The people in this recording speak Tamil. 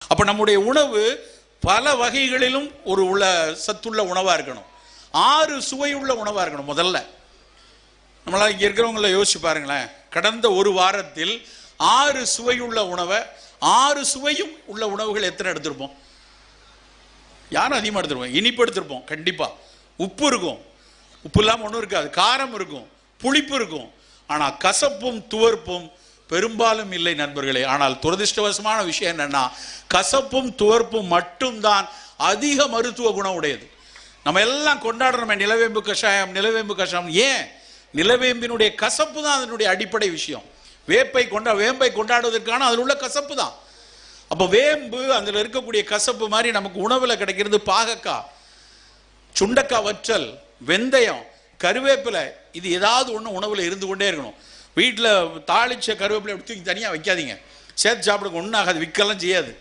அப்போ நம்முடைய உணவு பல வகைகளிலும் உள்ள சத்துள்ள உணவாக இருக்கணும். 6 சுவையுள்ள உணவாக இருக்கணும். முதல்ல நம்மளால் இங்கே இருக்கிறவங்கள யோசிச்சு பாருங்களேன். கடந்த ஒரு வாரத்தில் 6 சுவையுள்ள உணவை 6 சுவையும் உள்ள உணவுகள் எத்தனை எடுத்திருப்போம்? யாரும் அதிகமாக எடுத்துருப்போம். இனிப்பு எடுத்திருப்போம் கண்டிப்பாக. உப்பு இருக்கும், உப்பு இல்லாமல் ஒன்றும் இருக்காது. காரம் இருக்கும், புளிப்பு இருக்கும். ஆனால் கசப்பும் துவர்ப்பும் பெரும்பாலும் இல்லை நண்பர்களே. ஆனால் துரதிருஷ்டவசமான விஷயம் என்னன்னா, கசப்பும் துவர்ப்பும் மட்டும்தான் அதிக மருத்துவ குணம் உடையது. நம்ம எல்லாம் கொண்டாடுறோமே நிலவேம்பு கஷாயம், நிலவேம்பு கஷாயம். ஏன்? நிலவேம்பினுடைய கசப்பு தான் அதனுடைய அடிப்படை விஷயம். வேம்பை கொண்டாடுவதற்கான அதில் உள்ள கசப்பு தான். அப்போ வேம்பு அதில் இருக்கக்கூடிய கசப்பு மாதிரி நமக்கு உணவில் கிடைக்கிறது பாகக்காய், சுண்டக்காய் வற்றல், வெந்தயம், கருவேப்பிலை. இது ஏதாவது ஒன்று உணவில் இருந்து கொண்டே இருக்கணும். வீட்டில் தாளிச்ச கருவேப்பிலை எடுத்து தனியாக வைக்காதீங்க. சேர்த்து சாப்பிடுங்க, ஒன்றும் ஆகாது, விற்கலாம் செய்யாது.